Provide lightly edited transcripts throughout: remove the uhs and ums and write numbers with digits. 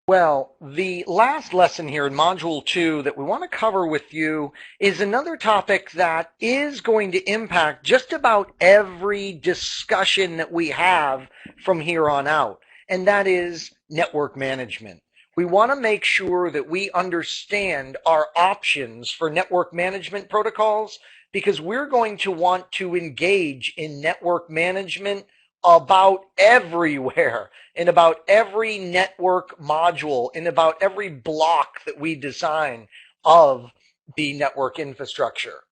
Well, the last lesson here in Module 2 that we want to cover with you is another topic that is going to impact just about every discussion that we have from here on out, and that is network management. We want to make sure that we understand our options for network management protocols because we're going to want to engage in network management about everywhere, in about every network module, in about every block that we design of the network infrastructure.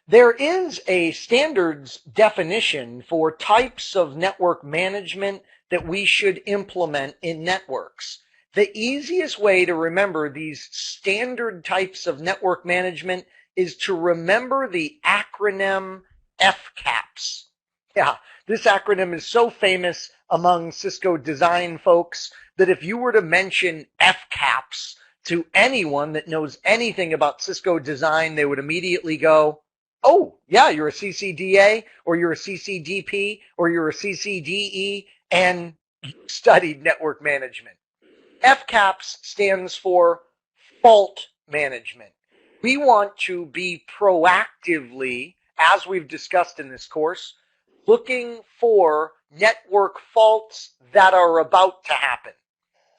There is a standards definition for types of network management that we should implement in networks. The easiest way to remember these standard types of network management is to remember the acronym FCAPS. Yeah, this acronym is so famous among Cisco design folks that if you were to mention FCAPS to anyone that knows anything about Cisco design, they would immediately go, oh, yeah, you're a CCDA, or you're a CCDP, or you're a CCDE, and you studied network management. FCAPS stands for fault management. We want to be proactively, as we've discussed in this course, looking for network faults that are about to happen.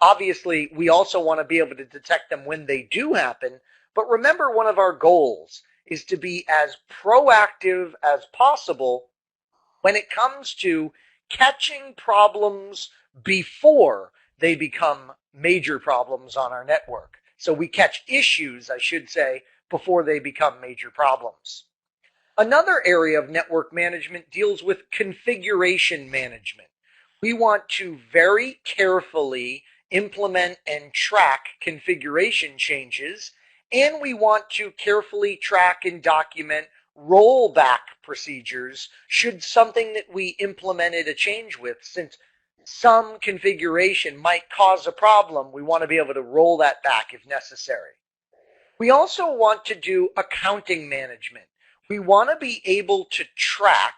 Obviously, we also want to be able to detect them when they do happen, but remember, one of our goals is to be as proactive as possible when it comes to catching problems before they become major problems on our network. So we catch issues, I should say, before they become major problems. Another area of network management deals with configuration management. We want to very carefully implement and track configuration changes, and we want to carefully track and document rollback procedures should something that we implemented a change with, since some configuration might cause a problem, we want to be able to roll that back if necessary. We also want to do accounting management. We want to be able to track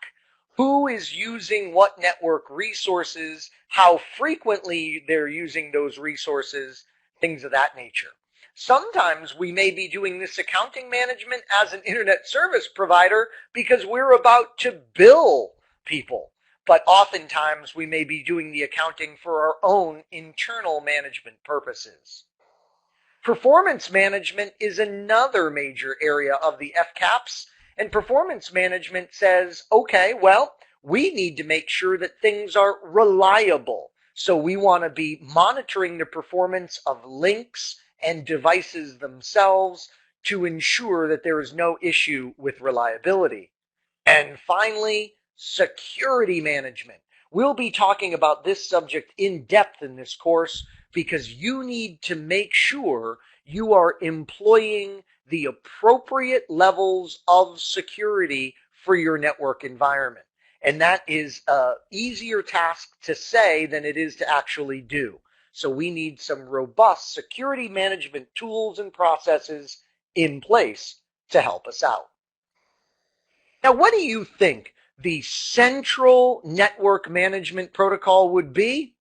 who is using what network resources, how frequently they're using those resources, things of that nature. Sometimes we may be doing this accounting management as an internet service provider because we're about to bill people. But oftentimes we may be doing the accounting for our own internal management purposes. Performance management is another major area of the FCAPS. And performance management says, okay, well, we need to make sure that things are reliable. So we want to be monitoring the performance of links and devices themselves to ensure that there is no issue with reliability. And finally, security management. We'll be talking about this subject in depth in this course because you need to make sure you are employing the appropriate levels of security for your network environment. And that is an easier task to say than it is to actually do. So we need some robust security management tools and processes in place to help us out. Now, what do you think the central network management protocol would be?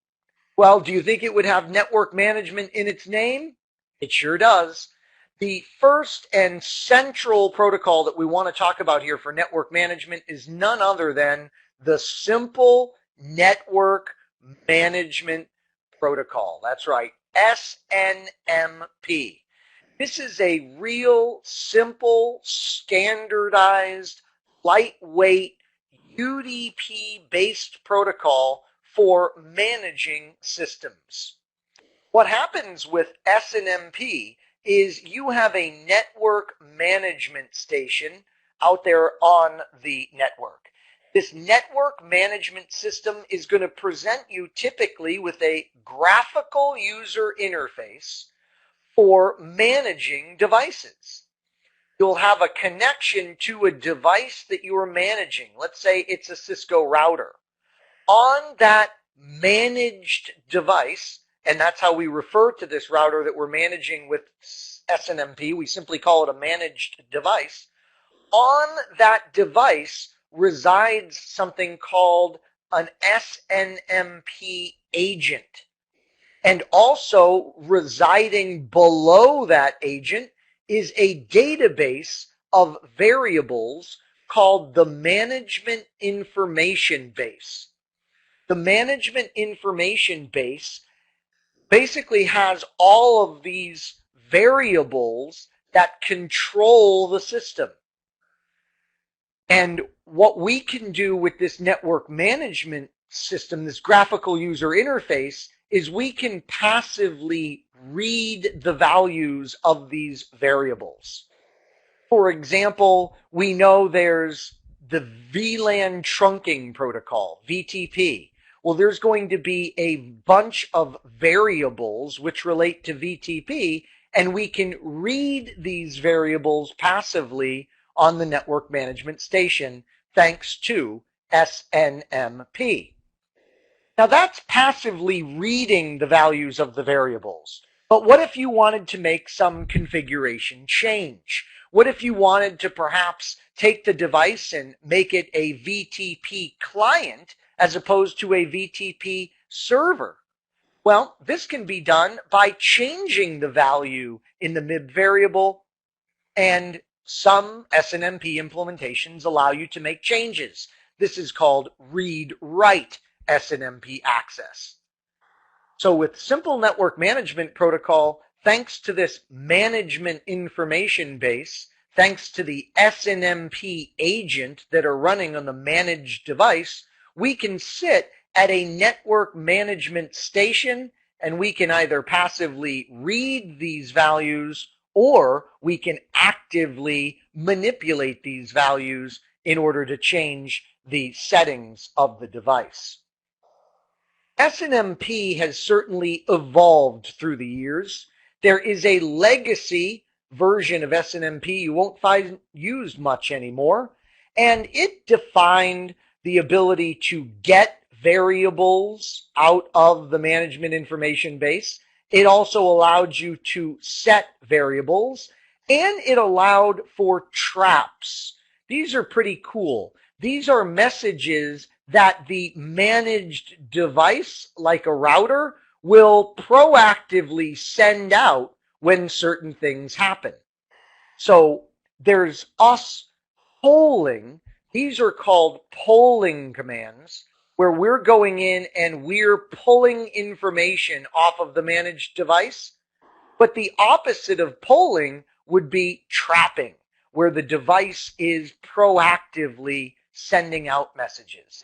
Well, do you think it would have network management in its name? It sure does. The first and central protocol that we want to talk about here for network management is none other than the Simple Network Management Protocol. That's right, SNMP. This is a real simple, standardized, lightweight, UDP-based protocol for managing systems. What happens with SNMP is you have a network management station out there on the network. This network management system is going to present you typically with a graphical user interface for managing devices. You'll have a connection to a device that you are managing. Let's say it's a Cisco router. On that managed device, and that's how we refer to this router that we're managing with SNMP. We simply call it a managed device. On that device resides something called an SNMP agent. And also residing below that agent is a database of variables called the management information base. The management information base basically has all of these variables that control the system. And what we can do with this network management system, this graphical user interface, is we can passively read the values of these variables. For example, we know there's the VLAN trunking protocol, VTP. Well, there's going to be a bunch of variables which relate to VTP, and we can read these variables passively on the network management station thanks to SNMP. Now that's passively reading the values of the variables. But what if you wanted to make some configuration change? What if you wanted to perhaps take the device and make it a VTP client as opposed to a VTP server? Well, this can be done by changing the value in the MIB variable, and some SNMP implementations allow you to make changes. This is called read-write SNMP access. So with simple network management protocol, thanks to this management information base, thanks to the SNMP agent that are running on the managed device, we can sit at a network management station and we can either passively read these values or we can actively manipulate these values in order to change the settings of the device. SNMP has certainly evolved through the years. There is a legacy version of SNMP you won't find used much anymore, and it defined the ability to get variables out of the management information base. It also allowed you to set variables, and it allowed for traps. These are pretty cool. These are messages that the managed device, like a router, will proactively send out when certain things happen. So there's us polling. These are called polling commands, where we're going in and we're pulling information off of the managed device. But the opposite of polling would be trapping, where the device is proactively sending out messages.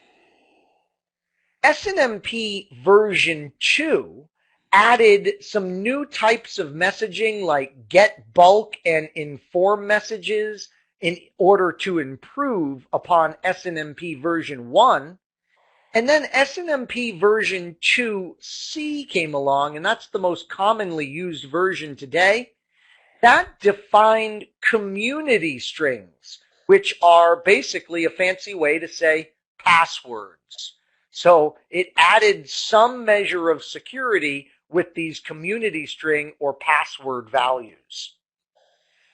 SNMP version 2 added some new types of messaging like get bulk and inform messages in order to improve upon SNMP version 1. And then SNMP version 2C came along, and that's the most commonly used version today. That defined community strings, which are basically a fancy way to say passwords. So it added some measure of security with these community string or password values.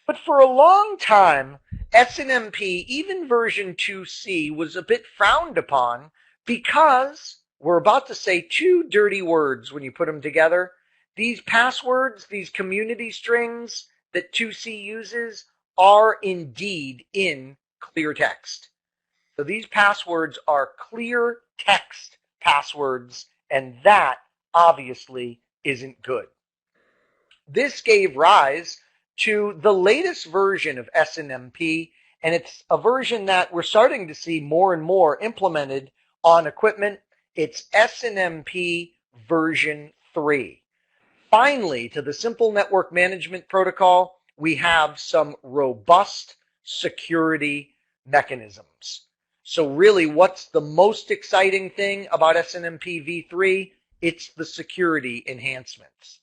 But for a long time, SNMP, even version 2C, was a bit frowned upon because we're about to say two dirty words when you put them together. These passwords, these community strings that 2C uses are indeed in clear text. So these passwords are clear text passwords, and that obviously isn't good. This gave rise to the latest version of SNMP, and it's a version that we're starting to see more and more implemented on equipment. It's SNMP version 3. Finally, to the simple network management protocol, we have some robust security mechanisms. So really, what's the most exciting thing about SNMP v3? It's the security enhancements.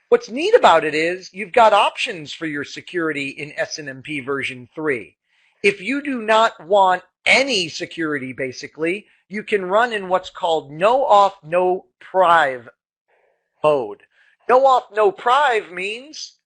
What's neat about it is you've got options for your security in SNMP version 3. If you do not want any security, basically, you can run in what's called no auth, no prive mode. No auth, no prive means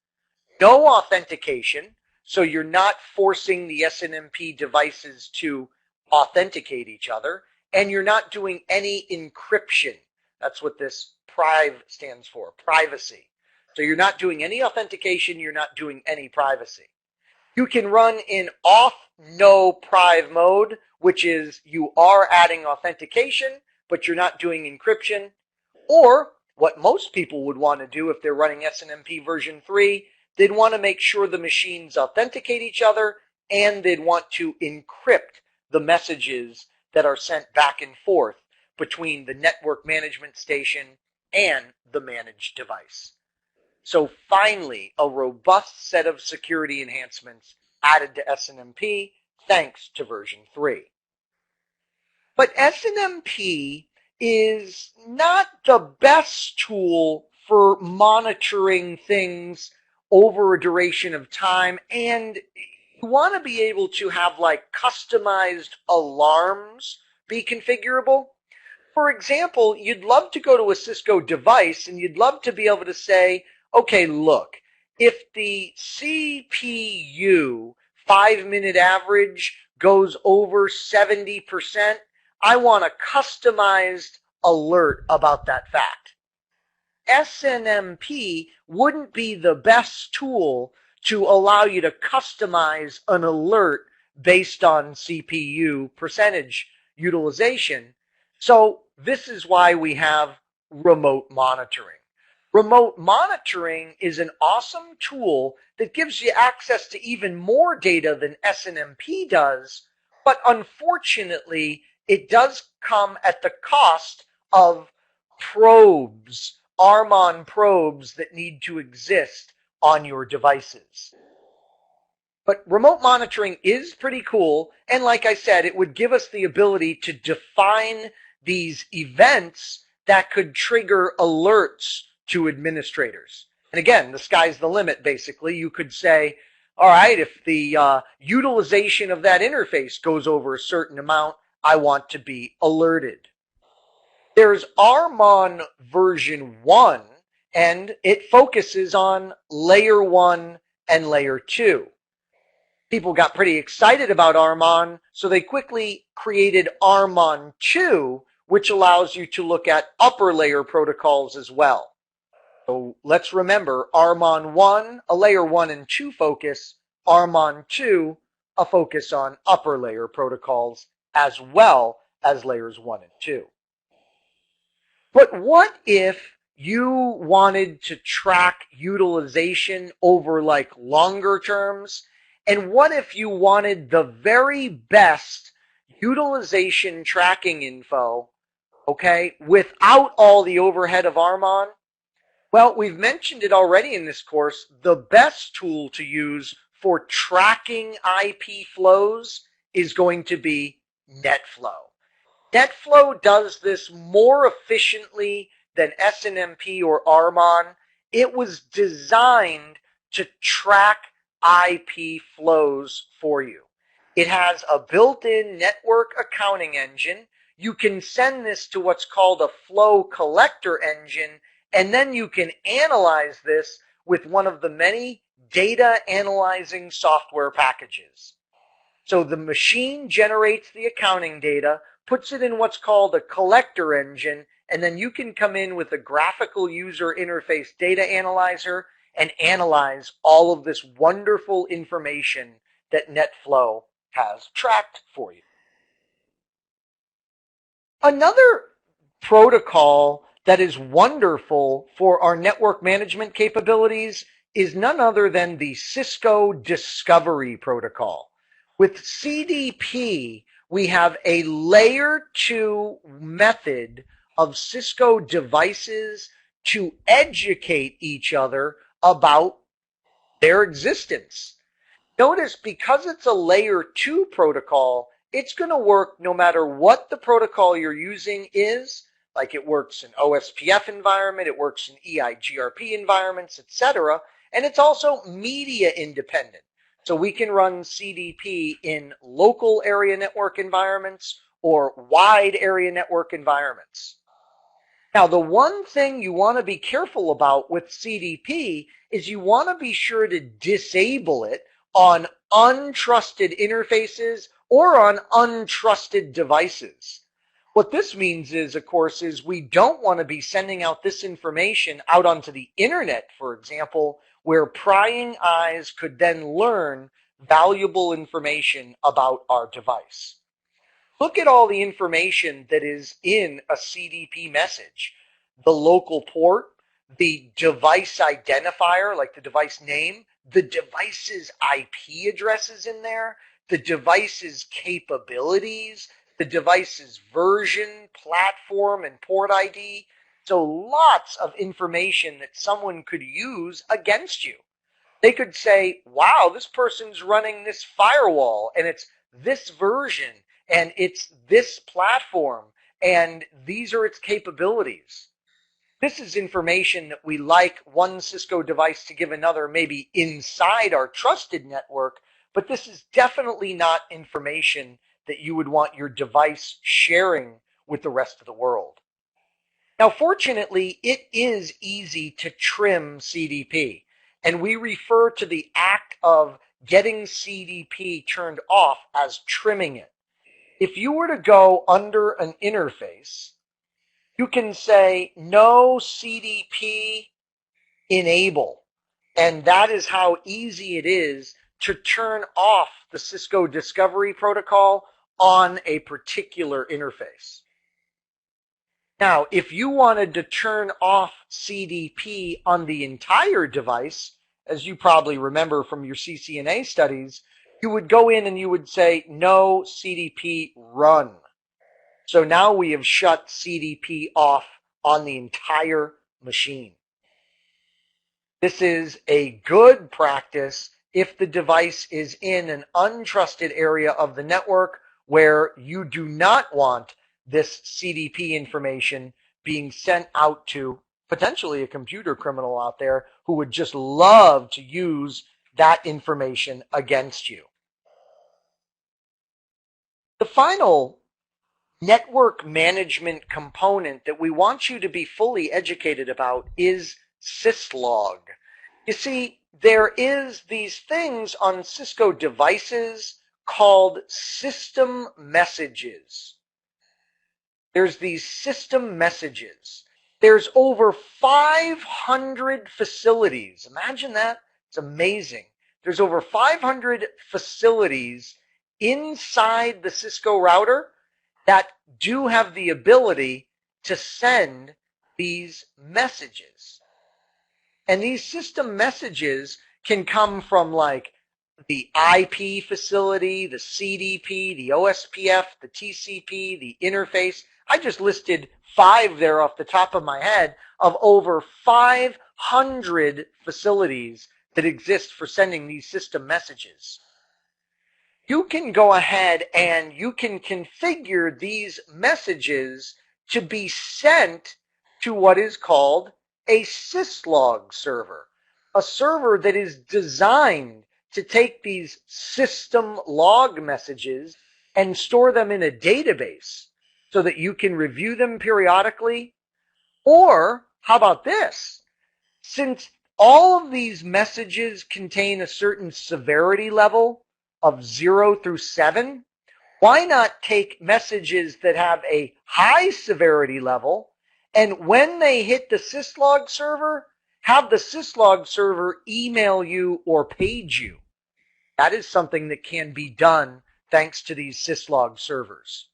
no authentication, so you're not forcing the SNMP devices to authenticate each other, and you're not doing any encryption. That's what this priv stands for, privacy. So you're not doing any authentication, you're not doing any privacy. You can run in off no priv mode, which is you are adding authentication, but you're not doing encryption. Or what most people would want to do if they're running SNMP version 3, they'd want to make sure the machines authenticate each other, and they'd want to encrypt the messages that are sent back and forth between the network management station and the managed device. So finally, a robust set of security enhancements added to SNMP thanks to version 3. But SNMP is not the best tool for monitoring things over a duration of time, and you want to be able to have like customized alarms be configurable. For example, you'd love to go to a Cisco device and you'd love to be able to say, okay, look, if the CPU 5-minute average goes over 70%, I want a customized alert about that fact. SNMP wouldn't be the best tool to allow you to customize an alert based on CPU percentage utilization. So this is why we have remote monitoring. Remote monitoring is an awesome tool that gives you access to even more data than SNMP does, but unfortunately, it does come at the cost of probes, RMON probes that need to exist on your devices. But remote monitoring is pretty cool, and like I said, it would give us the ability to define these events that could trigger alerts to administrators. And again, the sky's the limit, basically. You could say, all right, if the utilization of that interface goes over a certain amount, I want to be alerted. There's RMON version 1, and it focuses on layer 1 and layer 2. People got pretty excited about RMON, so they quickly created RMON 2, which allows you to look at upper layer protocols as well. So let's remember, RMON 1, a layer 1 and 2 focus, RMON 2, a focus on upper layer protocols as well as layers 1 and 2. But what if you wanted to track utilization over like longer terms? And what if you wanted the very best utilization tracking info, okay, without all the overhead of RMON? Well, we've mentioned it already in this course. The best tool to use for tracking IP flows is going to be NetFlow. NetFlow does this more efficiently than SNMP or RMON. It was designed to track IP flows for you. It has a built-in network accounting engine. You can send this to what's called a flow collector engine, and then you can analyze this with one of the many data analyzing software packages. So the machine generates the accounting data, puts it in what's called a collector engine, and then you can come in with a graphical user interface data analyzer and analyze all of this wonderful information that NetFlow has tracked for you. Another protocol that is wonderful for our network management capabilities is none other than the Cisco Discovery Protocol. With CDP, we have a layer 2 method of Cisco devices to educate each other about their existence. Notice, because it's a layer 2 protocol, it's going to work no matter what the protocol you're using is. Like, it works in OSPF environment, it works in EIGRP environments, etc. And it's also media independent. So we can run CDP in local area network environments or wide area network environments. Now, the one thing you want to be careful about with CDP is you want to be sure to disable it on untrusted interfaces or on untrusted devices. What this means is, of course, is we don't want to be sending out this information out onto the internet, for example, where prying eyes could then learn valuable information about our device. Look at all the information that is in a CDP message. The local port, the device identifier, like the device name, the device's IP address is in there, the device's capabilities, the device's version, platform, and port ID. So lots of information that someone could use against you. They could say, wow, this person's running this firewall and it's this version and it's this platform and these are its capabilities. This is information that we like one Cisco device to give another, maybe inside our trusted network, but this is definitely not information that you would want your device sharing with the rest of the world. Now, fortunately, it is easy to trim CDP, and we refer to the act of getting CDP turned off as trimming it. If you were to go under an interface, you can say no CDP enable, and that is how easy it is to turn off the Cisco Discovery Protocol on a particular interface. Now, if you wanted to turn off CDP on the entire device, as you probably remember from your CCNA studies, you would go in and you would say, no CDP run. So now we have shut CDP off on the entire machine. This is a good practice if the device is in an untrusted area of the network where you do not want this CDP information being sent out to potentially a computer criminal out there who would just love to use that information against you. The final network management component that we want you to be fully educated about is Syslog. You see, there is these things on Cisco devices called system messages. There's these system messages. There's over 500 facilities. Imagine that. It's amazing. There's over 500 facilities inside the Cisco router that do have the ability to send these messages. And these system messages can come from like the IP facility, the CDP, the OSPF, the TCP, the interface. I just listed 5 there off the top of my head of over 500 facilities that exist for sending these system messages. You can go ahead and you can configure these messages to be sent to what is called a Syslog server, a server that is designed to take these system log messages and store them in a database so that you can review them periodically. Or how about this? Since all of these messages contain a certain severity level of 0 through 7, why not take messages that have a high severity level, and when they hit the Syslog server, have the Syslog server email you or page you? That is something that can be done thanks to these Syslog servers.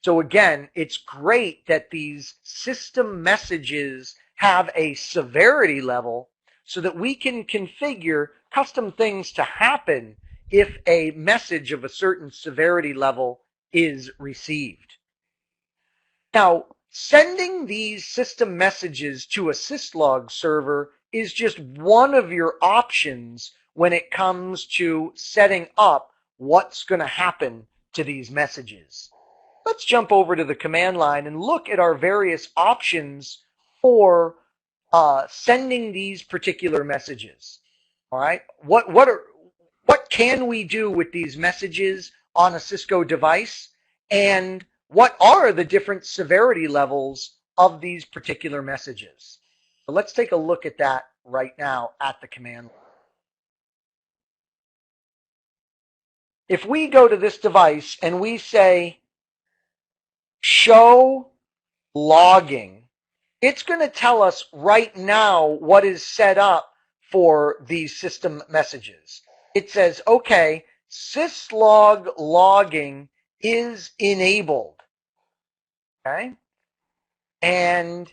So again, it's great that these system messages have a severity level so that we can configure custom things to happen if a message of a certain severity level is received. Now, sending these system messages to a Syslog server is just one of your options when it comes to setting up what's going to happen to these messages. Let's jump over to the command line and look at our various options for sending these particular messages. All right, what can we do with these messages on a Cisco device, and what are the different severity levels of these particular messages? So let's take a look at that right now at the command line. If we go to this device and we say show logging, it's going to tell us right now what is set up for these system messages. It says, okay, Syslog logging is enabled. Okay. And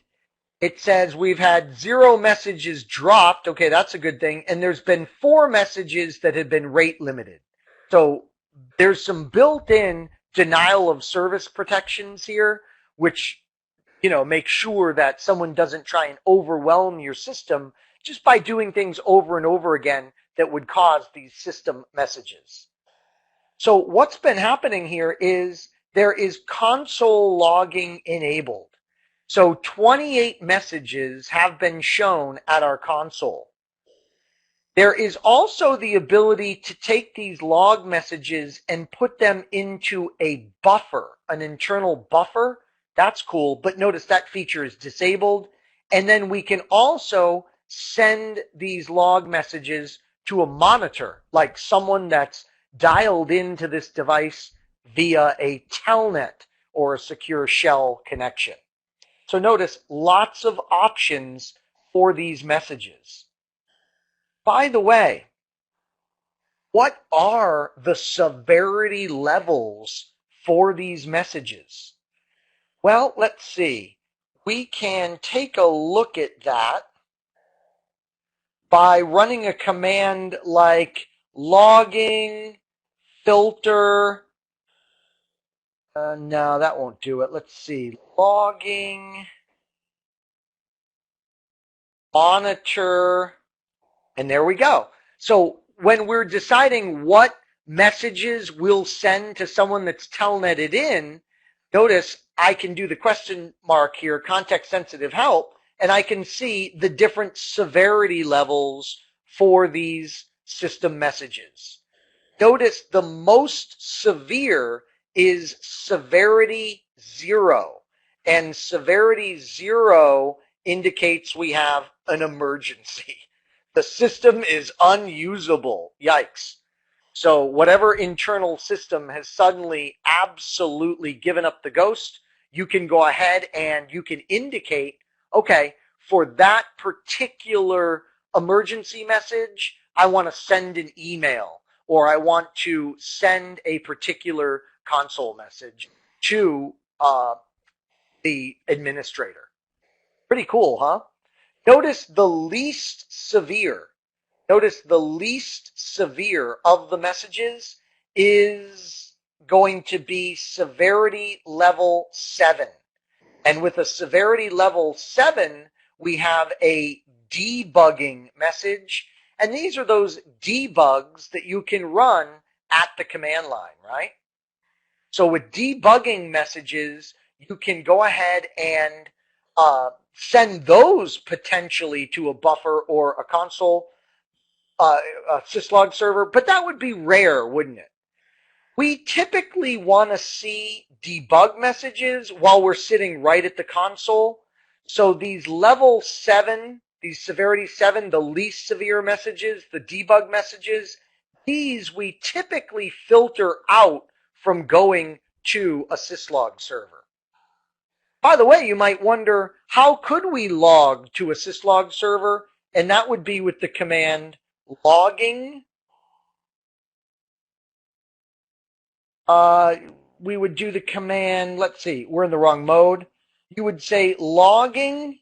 it says we've had 0 messages dropped. Okay, that's a good thing. And there's been 4 messages that have been rate limited. So there's some built-in denial of service protections here, which, make sure that someone doesn't try and overwhelm your system just by doing things over and over again that would cause these system messages. So what's been happening here is there is console logging enabled. So 28 messages have been shown at our console. There is also the ability to take these log messages and put them into a buffer, an internal buffer. That's cool, but notice that feature is disabled. And then we can also send these log messages to a monitor, like someone that's dialed into this device via a telnet or a secure shell connection. So notice lots of options for these messages. By the way, what are the severity levels for these messages? Well, let's see. We can take a look at that by running a command like logging filter. No, that won't do it. Let's see. Logging monitor. And there we go. So when we're deciding what messages we'll send to someone that's telnetted in, notice I can do the question mark here, context sensitive help, and I can see the different severity levels for these system messages. Notice the most severe is severity 0, and severity 0 indicates we have an emergency. The system is unusable. Yikes. So whatever internal system has suddenly absolutely given up the ghost, you can go ahead and you can indicate, okay, for that particular emergency message, I want to send an email, or I want to send a particular console message to the administrator. Pretty cool, huh? Notice the least severe. Notice the least severe of the messages is going to be severity level 7. And with a severity level 7, we have a debugging message. And these are those debugs that you can run at the command line, right? So with debugging messages, you can go ahead and send those potentially to a buffer or a console, a syslog server, but that would be rare, wouldn't it? We typically want to see debug messages while we're sitting right at the console. So these level 7, these severity 7, the least severe messages, the debug messages, these we typically filter out from going to a syslog server. By the way, you might wonder, how could we log to a syslog server? And that would be with the command logging. We would do the command, let's see, we're in the wrong mode. You would say logging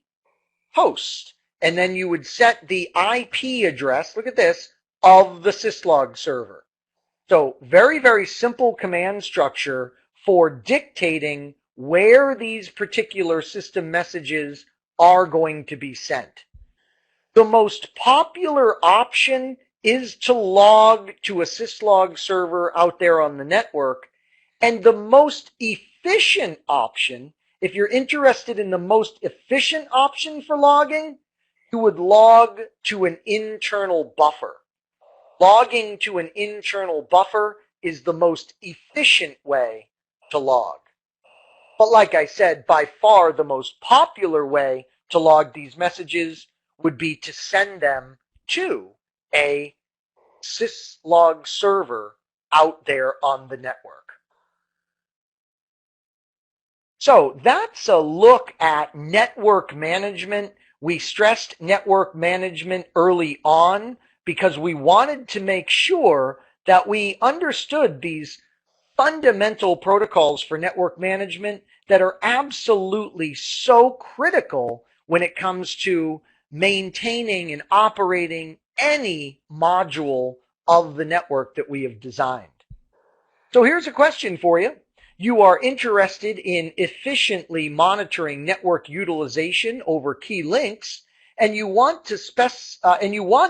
host, and then you would set the IP address, look at this, of the syslog server. So very, very simple command structure for dictating where these particular system messages are going to be sent. The most popular option is to log to a syslog server out there on the network. And the most efficient option, if you're interested in the most efficient option for logging, you would log to an internal buffer. Logging to an internal buffer is the most efficient way to log. But like I said, by far the most popular way to log these messages would be to send them to a syslog server out there on the network. So that's a look at network management. We stressed network management early on because we wanted to make sure that we understood these fundamental protocols for network management that are absolutely so critical when it comes to maintaining and operating any module of the network that we have designed. So here's a question for you. You are interested in efficiently monitoring network utilization over key links, and you want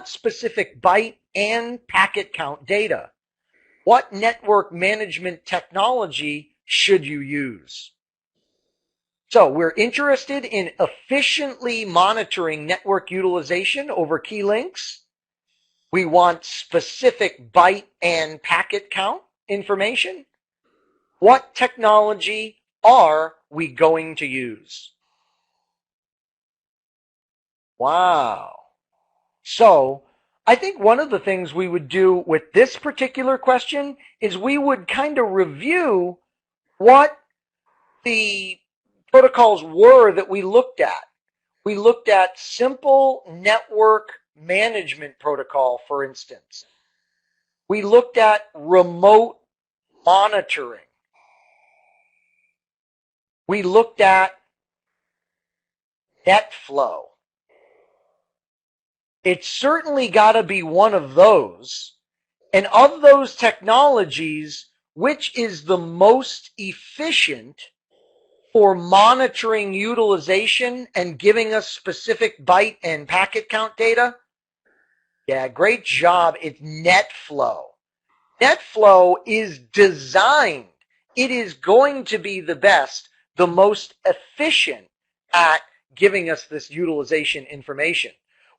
specific byte and packet count data. What network management technology should you use? So we're interested in efficiently monitoring network utilization over key links. We want specific byte and packet count information. What technology are we going to use? Wow. So I think one of the things we would do with this particular question is we would kind of review what the protocols were that we looked at. We looked at simple network management protocol, for instance. We looked at remote monitoring. We looked at NetFlow. It's certainly got to be one of those. And of those technologies, which is the most efficient for monitoring utilization and giving us specific byte and packet count data? Yeah, great job. It's NetFlow. NetFlow is designed. It is going to be the best, the most efficient at giving us this utilization information.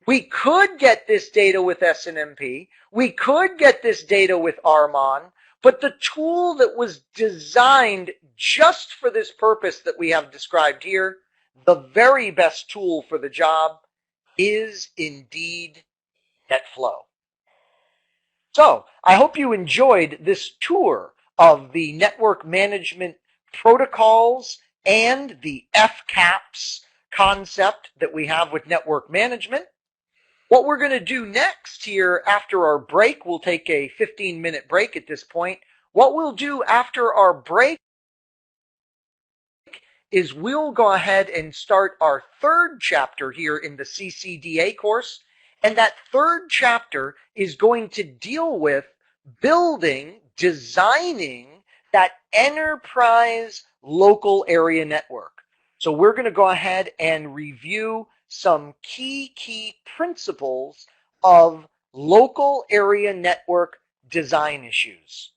We could get this data with SNMP. We could get this data with RMON, but the tool that was designed just for this purpose that we have described here, the very best tool for the job, is indeed NetFlow. So I hope you enjoyed this tour of the network management protocols and the FCAPS concept that we have with network management. What we're going to do next here after our break, we'll take a 15-minute break at this point. What we'll do after our break is we'll go ahead and start our third chapter here in the CCDA course. And that third chapter is going to deal with building, designing that enterprise local area network. So we're going to go ahead and review some key principles of local area network design issues.